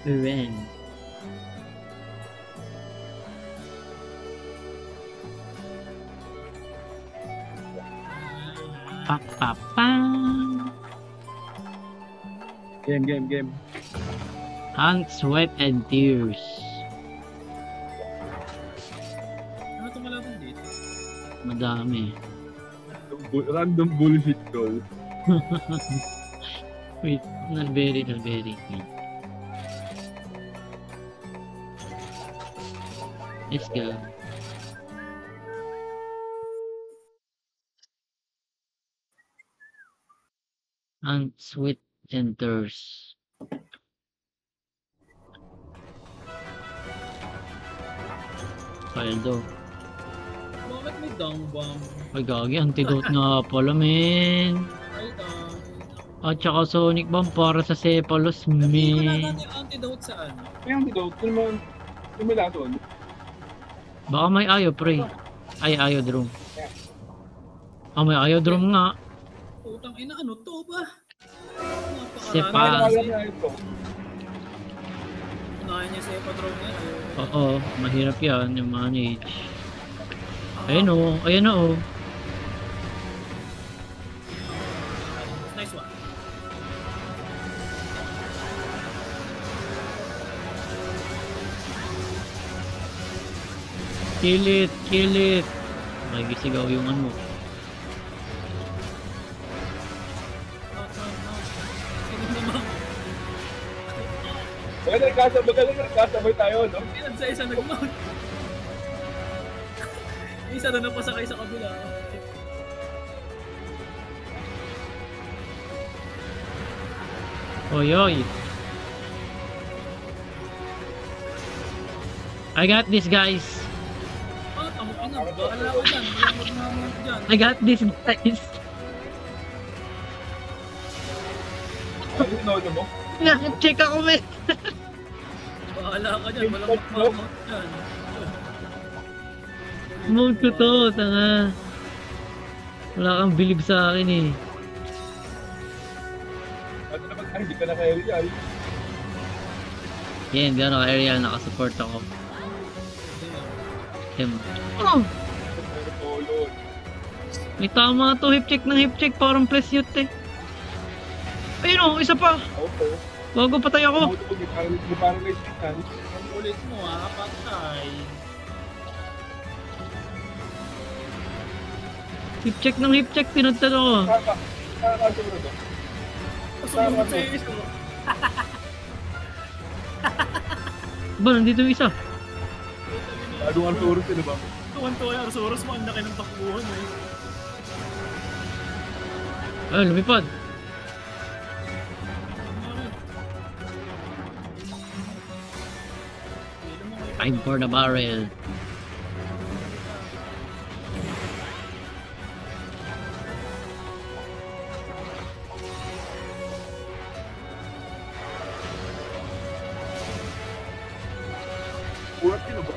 Uwen. Pa pa pa. Game. Hunt, sweat, and tears. Ano itong malabang dito? Madami. Random bullshit goal. Wait, not very. Let's go. Hunt, sweat, and tears. Paldo. Bakit may down bomb? Ay, gagi. Antidote nga pala, men. Ay, At saka Sonic Bomb para sa Cephalus, hindi ko men. natin yung antidote sa ano. May antidote, yung may lason. Baka may ayo, pre. Ay, ayodrome. Ah, may ayodrome nga. Putang ina, ano to ba? Sepa. Kaya niya ito. Unahin niya sa Epadrome yan. Oo, mahirap yan, yung manage. Ayun o, ayun na o. Nice one. Kill it. Magisigaw yung ano. No. Sino naman? Magaling nagkasabay tayo, no? Pinag sa isa nag-mount. Yung isa na napasakay sa kabila. Oy. I got this, guys. Ah, tamo ka na. Bahala ka dyan. Walang mag-mount dyan. I got this, guys. Ano yung nono mo? Check ako, men. Bahala ka dyan. Walang mag-mount dyan. Mode ko to, tanga. Wala kang bilib sa akin eh. Ano naman, hindi ka na kaya real. Yan, di ako aerial, nakasupport ako. Oh! May tama to, hip check, parang press yut eh. Ayun o, isa pa. Okay. Bago patay ako. Parang naistikan. Ang ulit mo ha, patay. Hip check, pinuntan ako. Kakasiguro to. Sumunod sa isa. Ba, nandito yung isa. Anong Arturo sila ba? Tuwan-tuwa yung Arsuros mo, ang laki ng takbuhan eh. Ay, lumipad. Time for the barrel. Urat sino ba?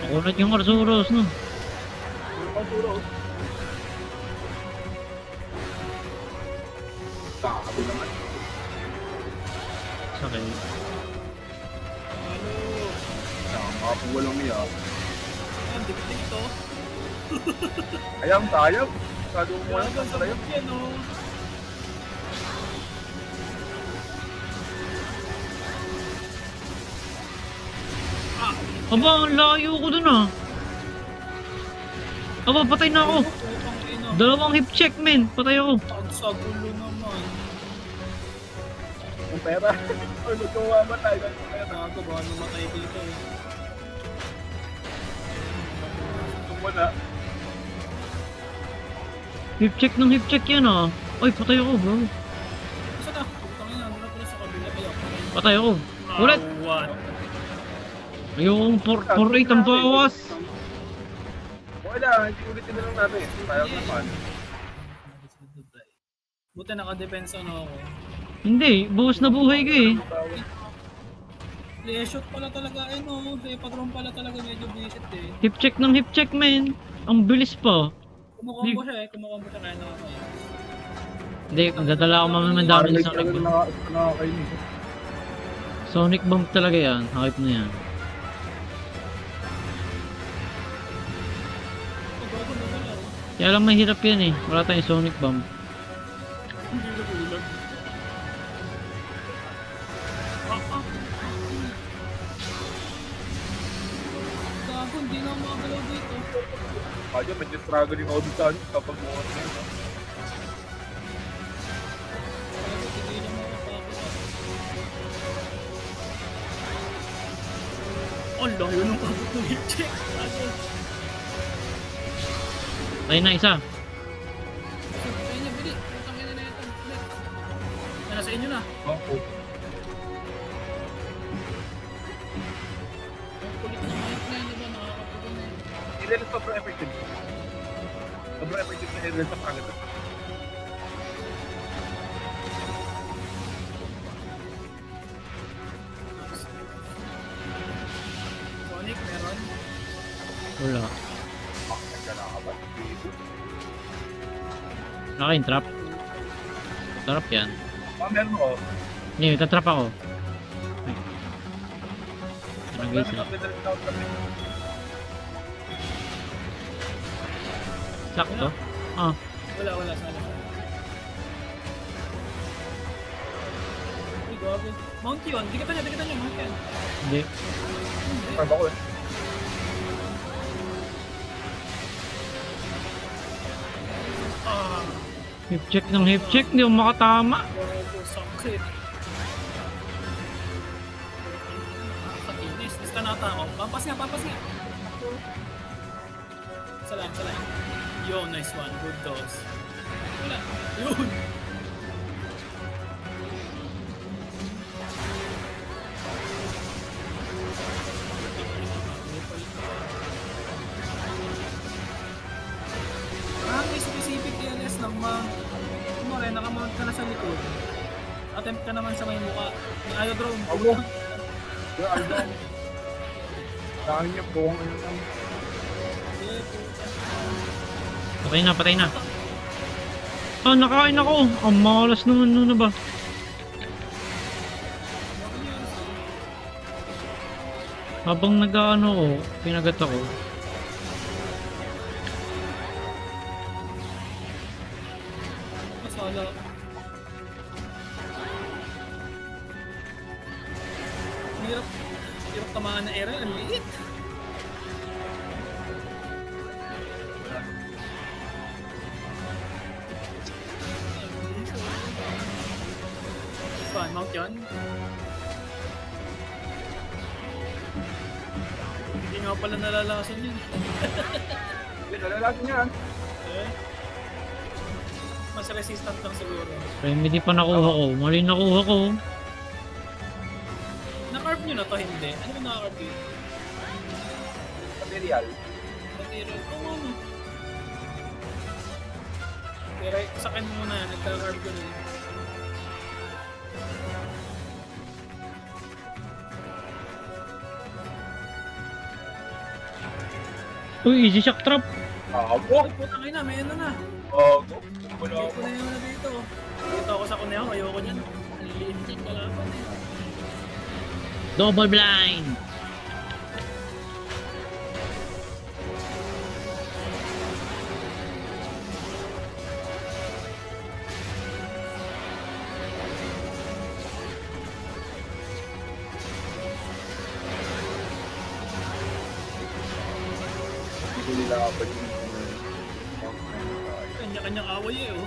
Nakunat yung Arsuros, no? Arturo. Sakabi naman. Sakay. Mga po walang niya. Ang dikdik to. Ayang sayang. Masyado mo Wala yan. kang sabot yan oh. Aba, ang layo ko dun ah. Aba, patay na ako. Putang ina. Dalawang hip check, men. Patay ako. Ang sagulo naman. Ang pera. Ay, magkawamatay. Gago ba namatay dito eh. Kung wala. Hip check yan ah. Ay, patay ako, bro. Isa na. Putang ina, ano na pala sa kabila kaya. Patay ako. Ulit. What? Ayokong 4-8 ang bawas. Wala, hindi ulitin na lang natin. Sayang naman. Buti naka-depensa na ako. Hindi, buhos na buhay ko eh. Play-shot pala talaga eh no. Patron pala talaga medyo visit eh. Hip check, men. Ang bilis pa. Kumukombo siya eh. Kumukombo siya kaya nakakaya. Hindi, dadala ako mamaya dami ng Sonic Bomb. Nakakainis. Sonic Bomb talaga yan. Hype na yan. Pag ako nawala. Kaya lang mahirap yan eh. Wala tayong Sonic Bomb. Hindi na bulag. Gago, hindi na ako makagalaw dito. Kaya medyo struggling ako dito kapag mga na yun. Gago, hindi na makapapos. Ang layo nung abot ng hit check. Gago. Ayun na isa. Sa inyo, bili. Putang ina na ito. Yan, nasa inyo na. Oo. Ang kulit ng mic na yun, diba? Nakakapulo na yun. Hindi rin sobrang effective. Sobrang effective na rin sa kagad. Sonic, meron. Wala. Nagkalakabat. Nakain trap. Sarap yan. Meron ako. Hindi, tatrap ako. Ay. Parang guys Meron na. ako. Pwede rin ako kami. Sakto. Ah, Wala, sana. Uy, gabi. Mount yun. Dikatan nyo, Mount yan. hindi. Parang ako eh. Ah, Hip check ng hip check. Hindi ako makatama. gago, sakit. Nakakainis. Lista na ako. Pampas nga. Isa lang. Yo, nice one. Good dose. Wala. Yun. Specific ELS lang kumare, nakamount ka na sa likod. Attempt ka naman sa may mukha. May aerodrome. Ako. Kaya ano ba? Saan niya po ang ano lang. Patay na. Ah, nakain ako. Ang malas naman na ba? Habang nag-ano ko, pinagat ako. Masala. Hirap tamaan na era. Ang liit. Fun, mount yun. Hindi nga pala nalalason yun. Hindi, nalalasin yan. Eh? Mas resistant lang siguro. Remedy pa nakuha ko. Mali nakuha ko. Na-carve nyo na to, hindi? Ano ba na-carve yun? Material. Material. Oo, ano? Pero sa akin muna, nagka-carve ko na. Uy, easy shock trap. Ako. Ay, putang ina, may ano na. Ako. Wala Ayoko ako. na yun na dito. Dito ako sa kuneho, ayoko niyan. Limited kalaban eh. Double blind. Hindi nila kapag yung Kanya-kanyang away eh, oh.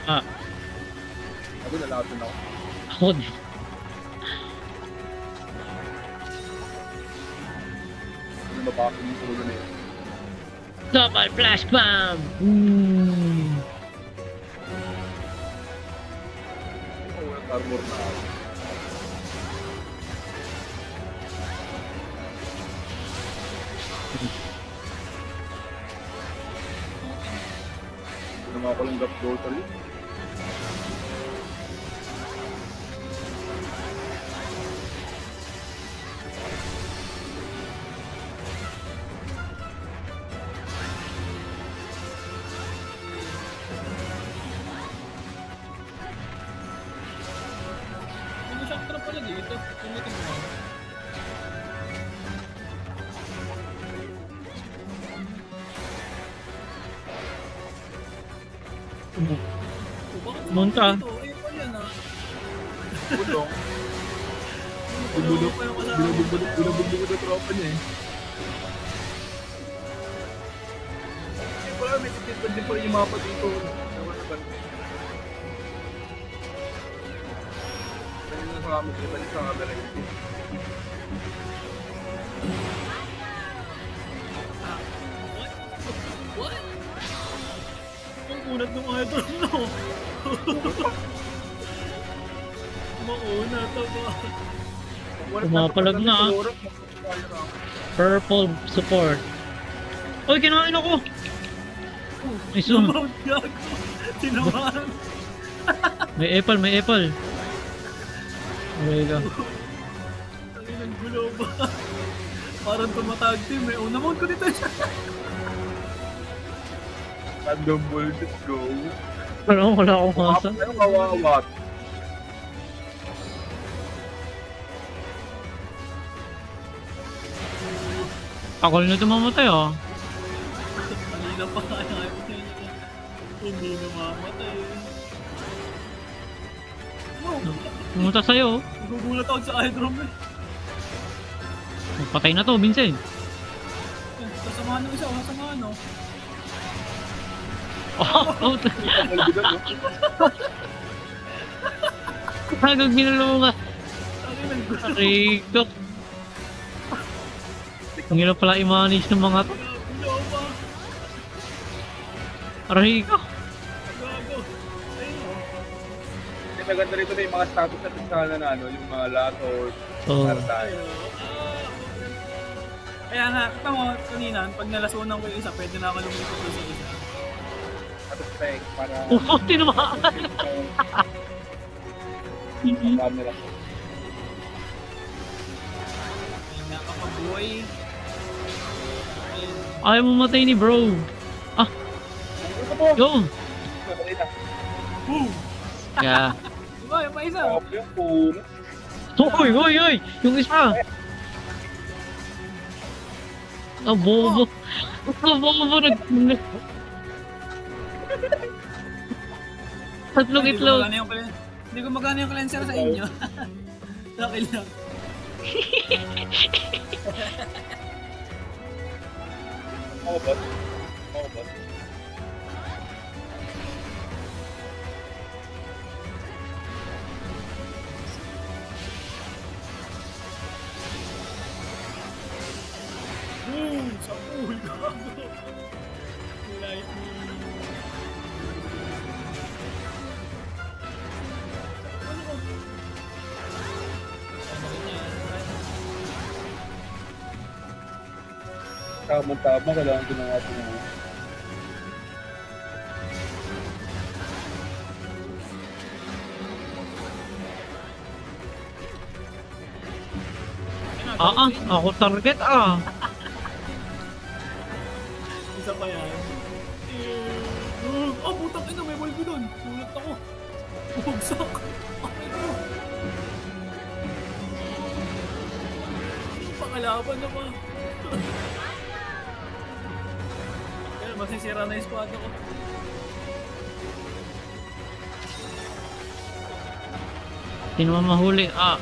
Ah, Ako nalatin ako. ako din. Ano mapapin yung ulo na yun. Double flash bomb. Ako walang armor na ako. Ano nga ako lang gap daughter yun. backtrap pala dito. Tumitin mo. Munta. Eh, pa yan ah. Bulong. Bulong pa yung kasama. Binubulong na tropa niya eh. Eh, wala, may titipad din pa rin yung mapa dito. Ewan na ba? Ganyan na sa kami, balik sa camera yun. What? Ang unat ng idol no. Mauna to ba? Pumapalag na, ah. Purple support. Uy, kinain ako! Nice one. Mount gago. Tinamaan. May apple, may apple. Okay ka. Ang inang gulo ba? Parang tumatag team eh. Una mount ko dito siya. Random ball, let's go. Wala akong masa. Ano kawawat? Ako na ito mamatay, oh. Kanina pa kaya hindi namamatay. No, Pumunta sa'yo, oh. gugulat ako sa Hydrom eh. Patay na to, Vincent. Sasamahan ng isa, sasamahan no. Oh, Kagag binulungan. Ang inang gulo. Rico. Ang hirap pala i-manage ng mga to. Gulo ba? Rico. Gago. Ayun o. Kasi maganda rito na yung mga status na pinsala na ano, yung mga lator, Oh. taratay. Kaya nga, kita mo, kanina, pag nalasunan ko yung isa, pwede na ako lumipot sa isa. At spec, para Oh, tinamaan. camera ko. Ayun nga kapag buhay. Ayun. Ayaw mo matay ni bro. Ah, Ano po? yo. Sabay na. Boom! Yeah. Diba, yung pa isa? Top yung puno. Uy. Yung isa. Ah, bobo. Bobo. Tatlong itlog. Hindi ko magana yung cleanser sa inyo. Okay lang. Ako ba? Ako ba? Boom! Sa pool, gago. Lightning. Ano ba? Tama, kailangan ko ng ating ano. Ako target, ah. Isa pa yan. Oh, putang ina, may bulbo doon. Sulat ako. Bugsak. Okay ko. Yung pangalaban naman. Kaya masisira na yung squad ako. Hindi naman mahuli, ah.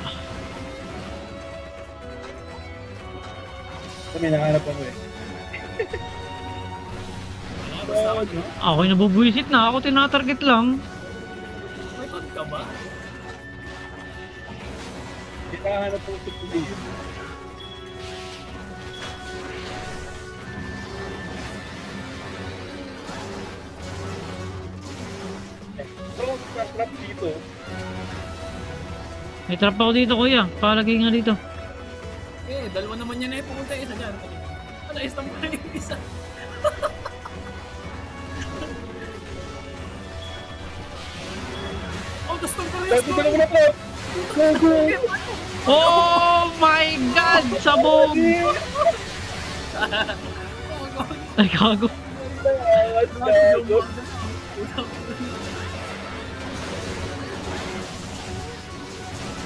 Kami nakahanap ako eh. Basta ako. Ako'y nabubwisit na. Ako tinatarget lang. May tod ka ba? Hindi nakahanap ako sa pulis. Pero trap dito. May trap ako dito, kuya. Palagay nga dito. Eh, dalawa naman yan eh. Pumunta isa dyan. Ano, isang pa yung isa. Oh, gusto ko rin Dito na muna po! Go, go! Oh my God! Sabog! Ay, gago. Gago!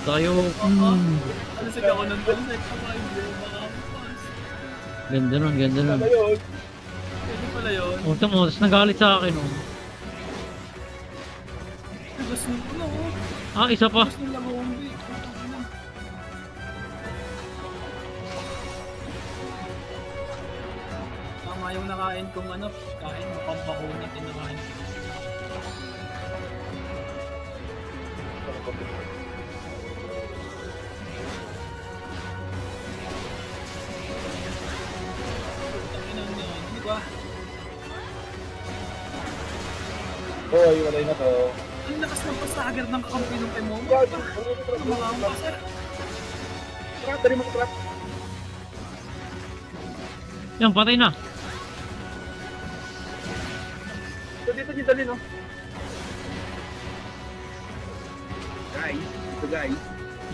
Tayo. Ano sa ako ng concept? Hindi makapas. Ganda nun, ganda nun. Ano yun? Pwede pala yun. O, ito mo, tapos nagalit sa akin, oh. Gusto nito na oh. Ah, isa pa. Gusto nila bombi. Tama yung nakain kong ano, kain mo pampakunat yung nakain. Takinan niya, di ba? Oh, iwalay na to. Ang lakas ng pasager ng kakampi ng Emomo. Brad, Mga ambasar. dali mo trap. Yan, patay na. So dito niyo dali, no? Guys, ito guys.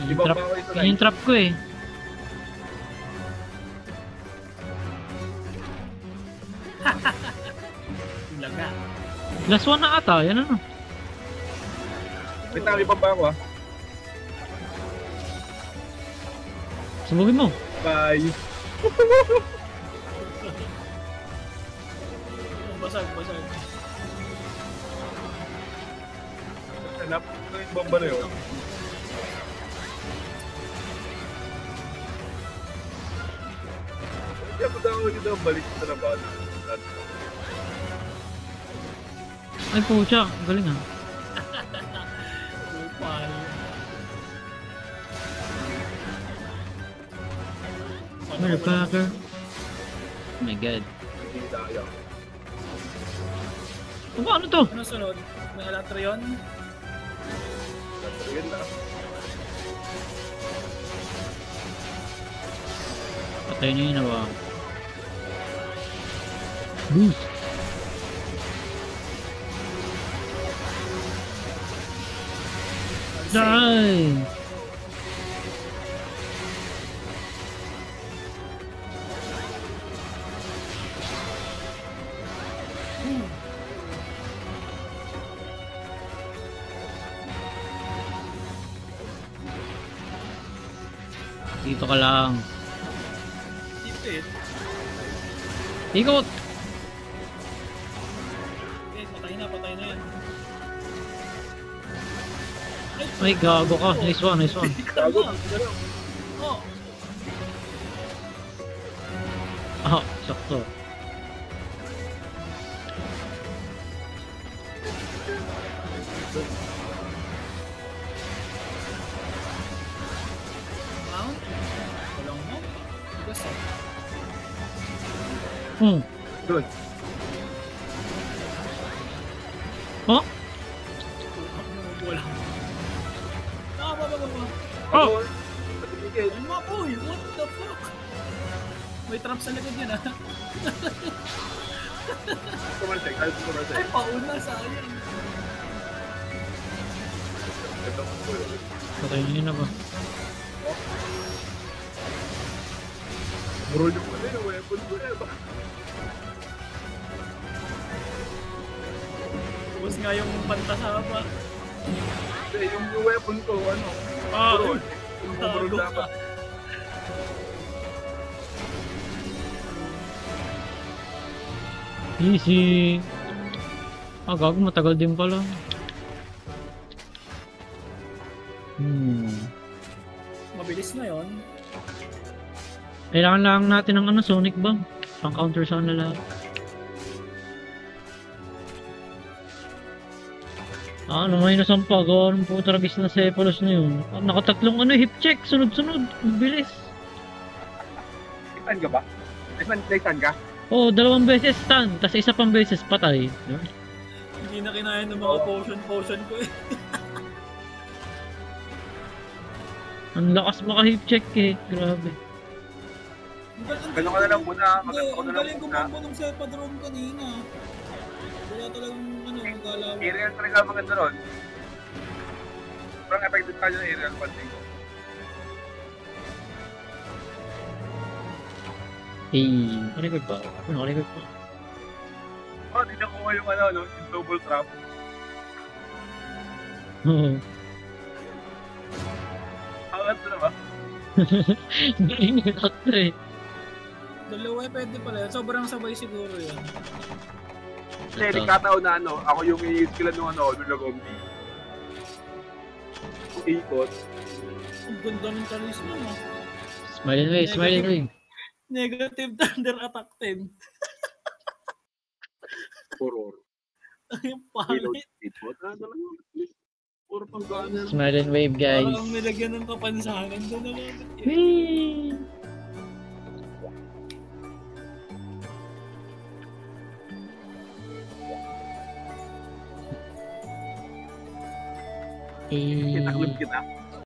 Yung trap, yun yung trap ko eh. Laga. Last one na ata, yan ano. Wait na, may pamba ako ah. Sabugin mo. Bye. Basag, basag. Hanap ko yung bomba na yun. Kaya ko daw dito balik sa labas. Ay, pucha. Galing ah. Upal. Motherfucker. Oh my god. Hindi tayo. Ano to? Ano sunod? May Alatreon? Yun na. Patay na yun ba? Boost. Die! Dito ka lang. Tipid. Ikot! Okay, patay na yan. Ay, gago ka. Nice one, nice one. Gago. Oh, Ah, sakto. mount? Walang mount? Gusto. Good. Oh? Wala. Ah, ba. Oh! Patigil. Ay, mapoy! What the fuck? May trap sa likod yan ah. Kumansay. Kahit Ay, kumansay. pauna, sayang. Ito ko. Patay na yun ba? Burol yung pala yung weapon ko eh. Tapos nga yung pantasaba. Hindi, yung weapon ko, ano? Ah, Burol. Yung burol tago dapat. ka. Easy. Ah, gago. Matagal din pala. Mabilis na yon. Kailangan lang natin ng ano, Sonic Bomb. Pang counter sa kanila lahat. Ah, ano may nasampa? Gawa ng puta ragis na Cephalus na yun. Ah, nakatatlong ano, hip check. Sunod-sunod. Bilis. Itan ka ba? Itan ka? Oo, 2 beses stun. Tapos isa pang beses patay. Diba? Hindi na kinain ng mga potion ko eh. Ang lakas maka-hip check eh. Grabe. Ganun ka na lang muna. Hindi, Maganda ko ang na lang galing muna. gumambo ng Sepadrome kanina. Wala talagang ano, magalaw. Aerial talaga maganda ron. Sobrang effective tayo ng aerial panding. Record ba? Ano, record pa? Oh, di nakuha yung ano, no? Yung double trap. Oo. Bakit na ba? Galing yung actor eh. Dalawa pwede pala yan. Sobrang sabay siguro yan. Hindi, nagkataon na ano, ako yung i-skillan nung ano, nung Lagombi. Yung ikot. Ang ganda ng charisma mo. Smile and wave, smile and wave. Negative Thunder Attack 10. Horror. Ang Reload pangit. ikot. Ano lang yun? Puro pang gana. Smile and wave, guys. Parang nilagyan ng kapansanan doon na lang. Whee! Kinaklip kita.